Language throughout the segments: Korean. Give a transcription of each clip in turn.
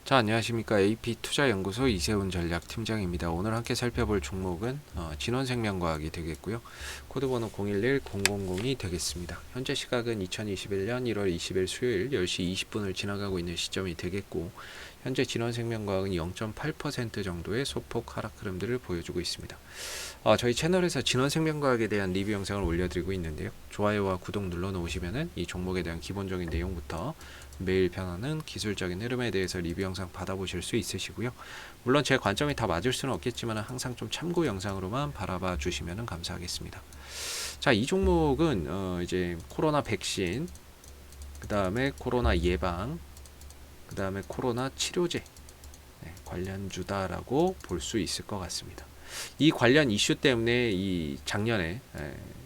자, 안녕하십니까. AP투자연구소 이세훈 전략팀장입니다. 오늘 함께 살펴볼 종목은 진원생명과학이 되겠고요. 코드번호 011000이 되겠습니다. 현재 시각은 2021년 1월 20일 수요일 10시 20분을 지나가고 있는 시점이 되겠고, 현재 진원생명과학은 0.8% 정도의 소폭 하락 흐름들을 보여주고 있습니다. 저희 채널에서 진원생명과학에 대한 리뷰 영상을 올려드리고 있는데요. 좋아요와 구독 눌러놓으시면 이 종목에 대한 기본적인 내용부터 매일 변하는 기술적인 흐름에 대해서 리뷰 영상 받아보실 수 있으시고요. 물론 제 관점이 다 맞을 수는 없겠지만 항상 좀 참고 영상으로만 바라봐 주시면 감사하겠습니다. 자, 이 종목은 이제 코로나 백신, 그 다음에 코로나 예방, 그 다음에 코로나 치료제 관련주다라고 볼 수 있을 것 같습니다. 이 관련 이슈 때문에 이 작년에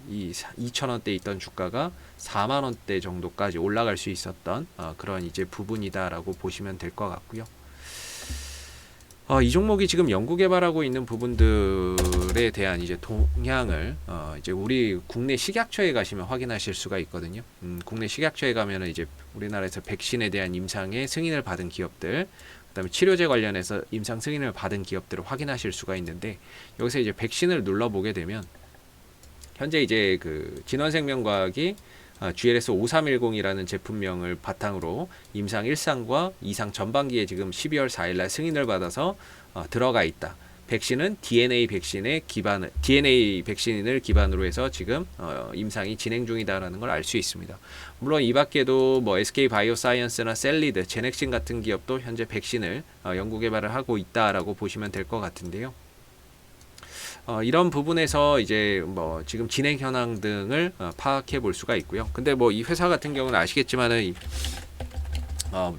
이 2,000원대 있던 주가가 4만원대 정도까지 올라갈 수 있었던 그런 이제 부분이다라고 보시면 될 것 같고요. 이 종목이 지금 연구개발하고 있는 부분들에 대한 이제 동향을 이제 우리 국내 식약처에 가시면 확인하실 수가 있거든요. 국내 식약처에 가면은 이제 우리나라에서 백신에 대한 임상의 승인을 받은 기업들, 그다음에 치료제 관련해서 임상 승인을 받은 기업들을 확인하실 수가 있는데, 여기서 이제 백신을 눌러보게 되면 현재 이제 그 진원생명과학이 GLS 5310이라는 제품명을 바탕으로 임상 1상과 2상 전반기에 지금 12월 4일날 승인을 받아서 들어가 있다. 백신은 DNA 백신을 기반으로 해서 지금 임상이 진행 중이다라는 걸 알 수 있습니다. 물론 이 밖에도 뭐 SK 바이오사이언스나 셀리드, 제넥신 같은 기업도 현재 백신을 연구 개발을 하고 있다라고 보시면 될 것 같은데요. 이런 부분에서 이제 뭐 지금 진행 현황 등을 파악해 볼 수가 있고요. 근데 뭐 이 회사 같은 경우는 아시겠지만은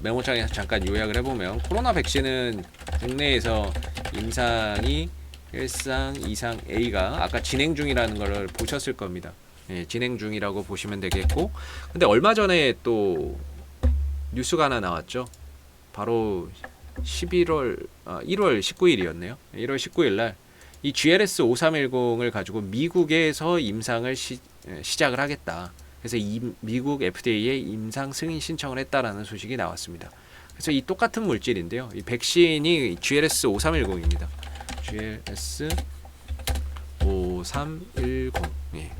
메모장에 잠깐 요약을 해보면, 코로나 백신은 국내에서 임상이 1상, 2상 A가 아까 진행 중이라는 걸 보셨을 겁니다. 예, 진행 중이라고 보시면 되겠고, 근데 얼마 전에 또 뉴스가 하나 나왔죠. 바로 1월 19일이었네요. 1월 19일 날 이 GLS 5310을 가지고 미국에서 임상을 시작을 하겠다. 그래서 미국 FDA에 임상 승인 신청을 했다라는 소식이 나왔습니다. 그래서 이 똑같은 물질인데요. 이 백신이 GLS 5310입니다. GLS 5310. 예.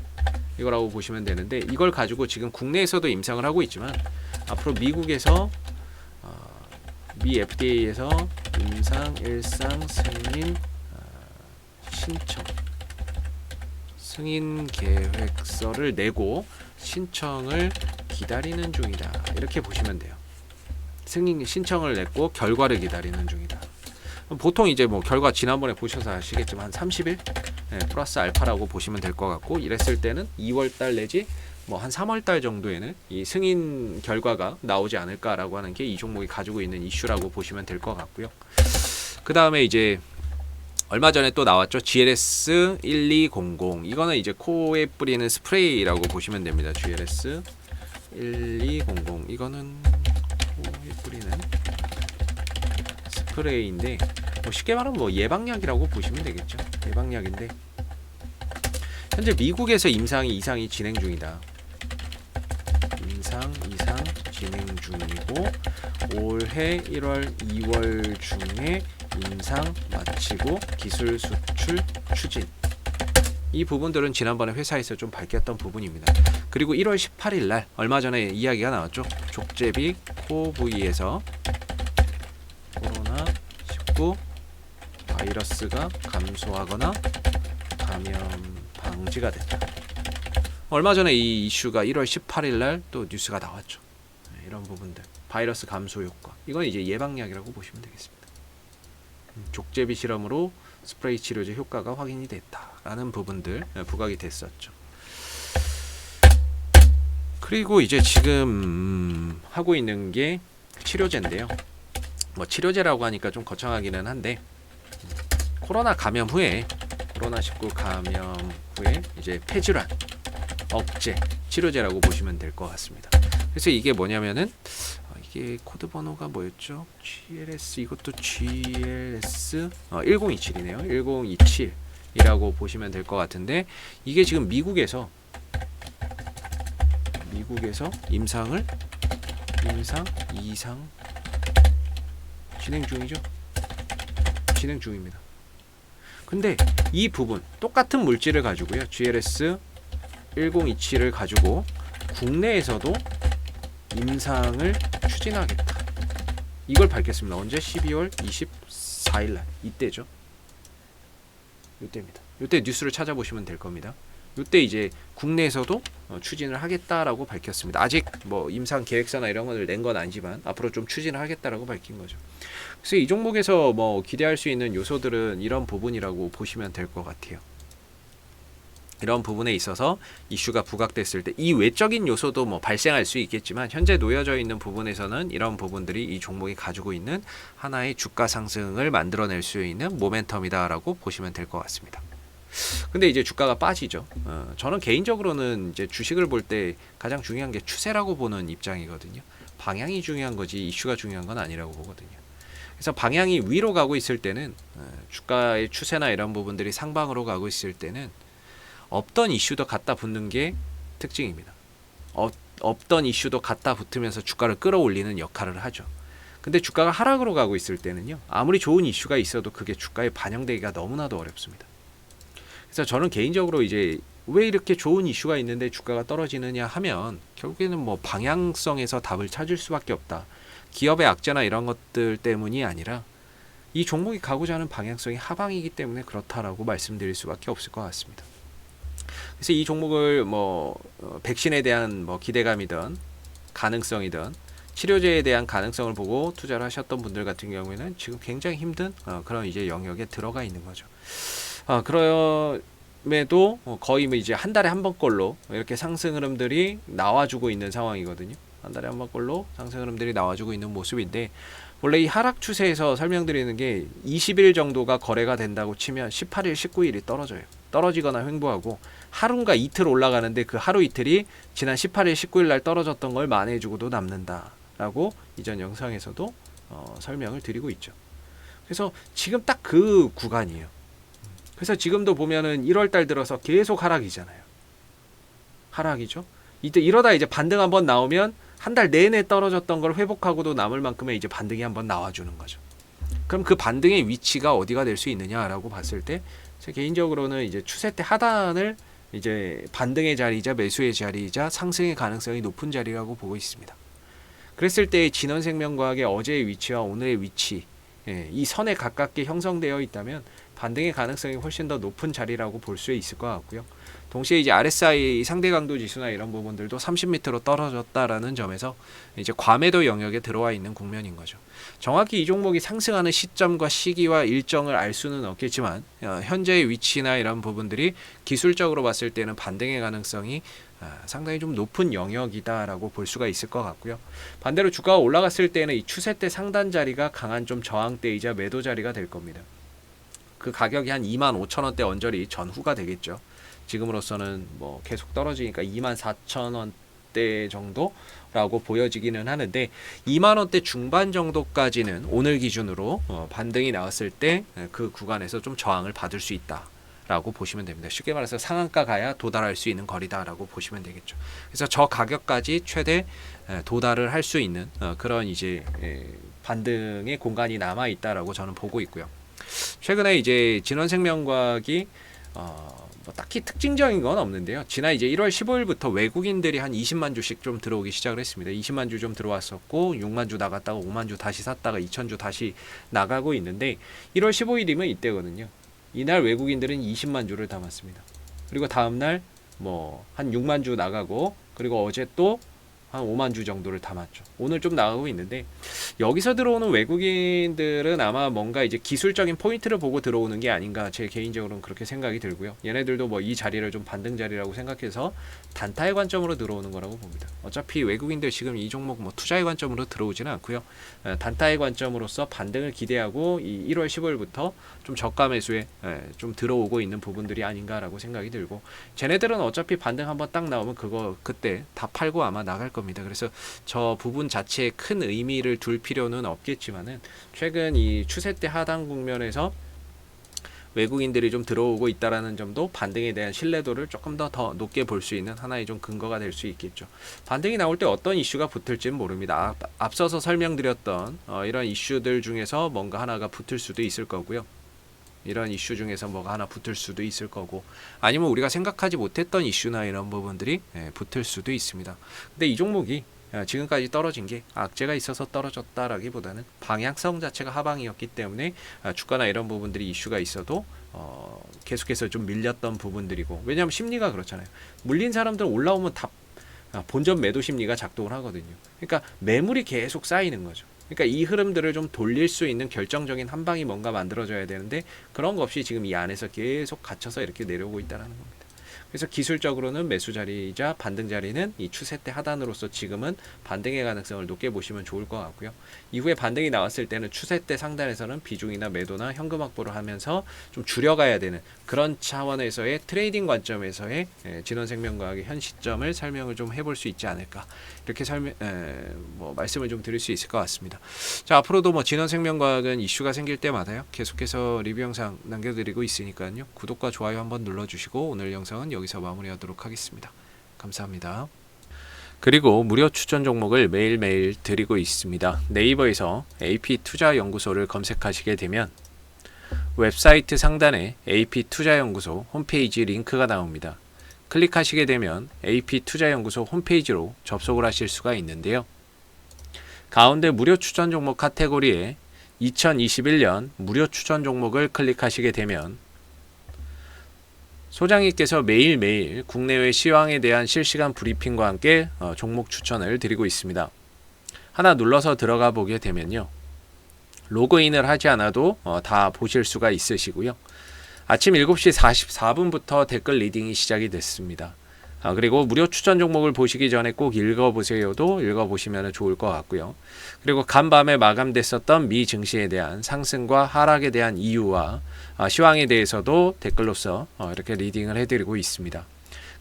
이거라고 보시면 되는데, 이걸 가지고 지금 국내에서도 임상을 하고 있지만 앞으로 미국에서 미 FDA에서 임상 1상 승인 신청 승인 계획서를 내고 신청을 기다리는 중이다, 이렇게 보시면 돼요. 승인 신청을 냈고 결과를 기다리는 중이다. 보통 이제 뭐 결과 지난번에 보셔서 아시겠지만 한 30일 플러스 알파라고 보시면 될 것 같고, 이랬을 때는 2월달 내지 뭐 한 3월달 정도에는 이 승인 결과가 나오지 않을까라고 하는 게 이 종목이 가지고 있는 이슈라고 보시면 될 것 같고요. 그 다음에 이제 얼마 전에 또 나왔죠. GLS 1200. 이거는 이제 코에 뿌리는 스프레이라고 보시면 됩니다. GLS 1200. 이거는 코에 뿌리는 스프레이인데, 뭐 쉽게 말하면 뭐 예방약이라고 보시면 되겠죠. 예방약인데 현재 미국에서 임상이 2상이 진행 중이다. 임상 2상 진행 중이고, 올해 1월 2월 중에 임상 마치고 기술 수출 추진. 이 부분들은 지난번에 회사에서 좀 밝혔던 부분입니다. 그리고 1월 18일 날 얼마 전에 이야기가 나왔죠. 족제비 코 부위에서 코로나19 바이러스가 감소하거나 감염 방지가 됐다. 얼마 전에 이 이슈가 1월 18일 날 또 뉴스가 나왔죠. 이런 부분들, 바이러스 감소 효과, 이건 이제 예방약이라고 보시면 되겠습니다. 족제비 실험으로 스프레이 치료제 효과가 확인이 됐다라는 부분들 부각이 됐었죠. 그리고 이제 지금 하고 있는 게 치료제인데요. 뭐 치료제라고 하니까 좀 거창하기는 한데, 코로나 감염 후에, 코로나19 감염 후에 이제 폐질환 억제 치료제라고 보시면 될 것 같습니다. 그래서 이게 뭐냐면은 이게 코드 번호가 뭐였죠? GLS, 이것도 GLS 1027이네요. 1027이라고 보시면 될 것 같은데, 이게 지금 미국에서 임상 2상 진행 중이죠. 진행 중입니다. 근데 이 부분 똑같은 물질을 가지고요. GLS 1027을 가지고 국내에서도 임상을 추진하겠다. 이걸 밝혔습니다. 언제? 12월 24일날 이때죠. 이때입니다. 이때 뉴스를 찾아보시면 될 겁니다. 이때 이제 국내에서도 추진을 하겠다라고 밝혔습니다. 아직 뭐 임상 계획서나 이런 것을 낸 건 아니지만 앞으로 좀 추진을 하겠다라고 밝힌 거죠. 그래서 이 종목에서 뭐 기대할 수 있는 요소들은 이런 부분이라고 보시면 될 것 같아요. 이런 부분에 있어서 이슈가 부각됐을 때 이 외적인 요소도 뭐 발생할 수 있겠지만 현재 놓여져 있는 부분에서는 이런 부분들이 이 종목이 가지고 있는 하나의 주가 상승을 만들어낼 수 있는 모멘텀이다라고 보시면 될 것 같습니다. 근데 이제 주가가 빠지죠. 저는 개인적으로는 이제 주식을 볼 때 가장 중요한 게 추세라고 보는 입장이거든요. 방향이 중요한 거지 이슈가 중요한 건 아니라고 보거든요. 그래서 방향이 위로 가고 있을 때는 주가의 추세나 이런 부분들이 상방으로 가고 있을 때는 없던 이슈도 갖다 붙는 게 특징입니다. 없던 이슈도 갖다 붙으면서 주가를 끌어올리는 역할을 하죠. 근데 주가가 하락으로 가고 있을 때는요. 아무리 좋은 이슈가 있어도 그게 주가에 반영되기가 너무나도 어렵습니다. 그래서 저는 개인적으로 이제 왜 이렇게 좋은 이슈가 있는데 주가가 떨어지느냐 하면 결국에는 뭐 방향성에서 답을 찾을 수밖에 없다. 기업의 악재나 이런 것들 때문이 아니라 이 종목이 가고자 하는 방향성이 하방이기 때문에 그렇다라고 말씀드릴 수밖에 없을 것 같습니다. 그래서 이 종목을 뭐 백신에 대한 뭐 기대감이든 가능성이든 치료제에 대한 가능성을 보고 투자를 하셨던 분들 같은 경우에는 지금 굉장히 힘든 그런 이제 영역에 들어가 있는 거죠. 그럼에도 거의 뭐 이제 한 달에 한 번꼴로 이렇게 상승 흐름들이 나와주고 있는 상황이거든요. 한 달에 한 번꼴로 상승 흐름들이 나와주고 있는 모습인데 원래 이 하락 추세에서 설명드리는 게 20일 정도가 거래가 된다고 치면 18일, 19일이 떨어져요. 떨어지거나 횡보하고 하루인가 이틀 올라가는데 그 하루 이틀이 지난 18일, 19일 날 떨어졌던 걸 만회해주고도 남는다라고 이전 영상에서도 설명을 드리고 있죠. 그래서 지금 딱 그 구간이에요. 그래서 지금도 보면은 1월달 들어서 계속 하락이잖아요. 하락이죠. 이러다 이제 반등 한번 나오면 한 달 내내 떨어졌던 걸 회복하고도 남을 만큼의 이제 반등이 한번 나와주는 거죠. 그럼 그 반등의 위치가 어디가 될 수 있느냐라고 봤을 때 제 개인적으로는 이제 추세 때 하단을 이제 반등의 자리이자 매수의 자리이자 상승의 가능성이 높은 자리라고 보고 있습니다. 그랬을 때 진원생명과학의 어제의 위치와 오늘의 위치, 이 선에 가깝게 형성되어 있다면 반등의 가능성이 훨씬 더 높은 자리라고 볼 수 있을 것 같고요. 동시에 이제 RSI 상대 강도 지수나 이런 부분들도 30m로 떨어졌다라는 점에서 이제 과매도 영역에 들어와 있는 국면인 거죠. 정확히 이 종목이 상승하는 시점과 시기와 일정을 알 수는 없겠지만 현재의 위치나 이런 부분들이 기술적으로 봤을 때는 반등의 가능성이 상당히 좀 높은 영역이다라고 볼 수가 있을 것 같고요. 반대로 주가가 올라갔을 때는 이 추세대 상단 자리가 강한 좀 저항대이자 매도 자리가 될 겁니다. 그 가격이 한 25,000원대 언저리 전후가 되겠죠. 지금으로서는 뭐 계속 떨어지니까 24,000원대 정도라고 보여지기는 하는데 2만원대 중반 정도까지는 오늘 기준으로 반등이 나왔을 때 그 구간에서 좀 저항을 받을 수 있다 라고 보시면 됩니다. 쉽게 말해서 상한가 가야 도달할 수 있는 거리다라고 보시면 되겠죠. 그래서 저 가격까지 최대 도달을 할 수 있는 그런 이제 반등의 공간이 남아 있다라고 저는 보고 있고요. 최근에 이제 진원생명과학이 뭐 딱히 특징적인 건 없는데요. 지난 이제 1월 15일부터 외국인들이 한 20만 주씩 좀 들어오기 시작을 했습니다. 20만 주 좀 들어왔었고 6만 주 나갔다가 5만 주 다시 샀다가 2천 주 다시 나가고 있는데 1월 15일이면 이때거든요. 이날 외국인들은 20만 주를 담았습니다. 그리고 다음날 뭐 한 6만 주 나가고 그리고 어제 또 한 5만 주 정도를 담았죠. 오늘 좀 나가고 있는데 여기서 들어오는 외국인들은 아마 뭔가 이제 기술적인 포인트를 보고 들어오는 게 아닌가 제 개인적으로는 그렇게 생각이 들고요. 얘네들도 뭐 이 자리를 좀 반등 자리라고 생각해서 단타의 관점으로 들어오는 거라고 봅니다. 어차피 외국인들 지금 이 종목 뭐 투자의 관점으로 들어오지는 않고요. 단타의 관점으로서 반등을 기대하고 이 1월 15일부터 좀 저가 매수에 좀 들어오고 있는 부분들이 아닌가라고 생각이 들고 쟤네들은 어차피 반등 한번 딱 나오면 그때 다 팔고 아마 나갈 겁니다. 그래서 저 부분 자체에 큰 의미를 둘 필요는 없겠지만은 최근 이 추세 때 하단 국면에서 외국인들이 좀 들어오고 있다라는 점도 반등에 대한 신뢰도를 조금 더 높게 볼 수 있는 하나의 좀 근거가 될 수 있겠죠. 반등이 나올 때 어떤 이슈가 붙을지는 모릅니다. 앞서서 설명드렸던 이런 이슈들 중에서 뭔가 하나가 붙을 수도 있을 거고요. 이런 이슈 중에서 뭐가 하나 붙을 수도 있을 거고, 아니면 우리가 생각하지 못했던 이슈나 이런 부분들이 붙을 수도 있습니다. 근데 이 종목이 지금까지 떨어진 게 악재가 있어서 떨어졌다라기보다는 방향성 자체가 하방이었기 때문에 주가나 이런 부분들이 이슈가 있어도 계속해서 좀 밀렸던 부분들이고, 왜냐하면 심리가 그렇잖아요. 물린 사람들은 올라오면 다 본전 매도 심리가 작동을 하거든요. 그러니까 매물이 계속 쌓이는 거죠. 그러니까 이 흐름들을 좀 돌릴 수 있는 결정적인 한 방이 뭔가 만들어져야 되는데, 그런 거 없이 지금 이 안에서 계속 갇혀서 이렇게 내려오고 있다는 겁니다. 그래서 기술적으로는 매수 자리이자 반등 자리는 이 추세 때 하단으로서 지금은 반등의 가능성을 높게 보시면 좋을 것 같고요. 이후에 반등이 나왔을 때는 추세 때 상단에서는 비중이나 매도나 현금 확보를 하면서 좀 줄여가야 되는 그런 차원에서의 트레이딩 관점에서의 진원생명과학의 현 시점을 설명을 좀 해볼 수 있지 않을까, 이렇게 말씀을 좀 드릴 수 있을 것 같습니다. 자, 앞으로도 진원생명과학은 이슈가 생길 때마다요 계속해서 리뷰 영상 남겨드리고 있으니까요, 구독과 좋아요 한번 눌러주시고 오늘 영상은 여기서 마무리하도록 하겠습니다. 감사합니다. 그리고 무료 추천 종목을 매일매일 드리고 있습니다. 네이버에서 AP투자연구소를 검색하시게 되면 웹사이트 상단에 AP투자연구소 홈페이지 링크가 나옵니다. 클릭하시게 되면 AP투자연구소 홈페이지로 접속을 하실 수가 있는데요. 가운데 무료 추천 종목 카테고리에 2021년 무료 추천 종목을 클릭하시게 되면 소장님께서 매일매일 국내외 시황에 대한 실시간 브리핑과 함께 종목 추천을 드리고 있습니다. 하나 눌러서 들어가 보게 되면요, 로그인을 하지 않아도 다 보실 수가 있으시고요. 아침 7시 44분부터 댓글 리딩이 시작이 됐습니다. 그리고 무료 추천 종목을 보시기 전에 꼭 읽어보세요도 읽어보시면 좋을 것 같고요. 그리고 간밤에 마감됐었던 미 증시에 대한 상승과 하락에 대한 이유와 시황에 대해서도 댓글로서 이렇게 리딩을 해드리고 있습니다.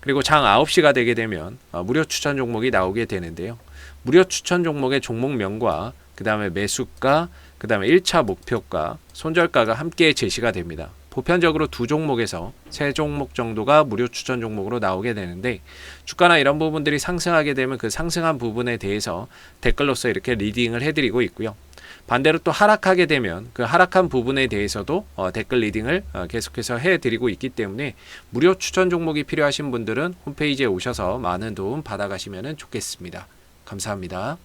그리고 장 9시가 되게 되면 무료 추천 종목이 나오게 되는데요. 무료 추천 종목의 종목명과 그 다음에 매수가, 그 다음에 1차 목표가, 손절가가 함께 제시가 됩니다. 보편적으로 2종목에서 3종목 정도가 무료 추천 종목으로 나오게 되는데, 주가나 이런 부분들이 상승하게 되면 그 상승한 부분에 대해서 댓글로서 이렇게 리딩을 해드리고 있고요. 반대로 또 하락하게 되면 그 하락한 부분에 대해서도 댓글 리딩을 계속해서 해드리고 있기 때문에 무료 추천 종목이 필요하신 분들은 홈페이지에 오셔서 많은 도움 받아가시면 좋겠습니다. 감사합니다.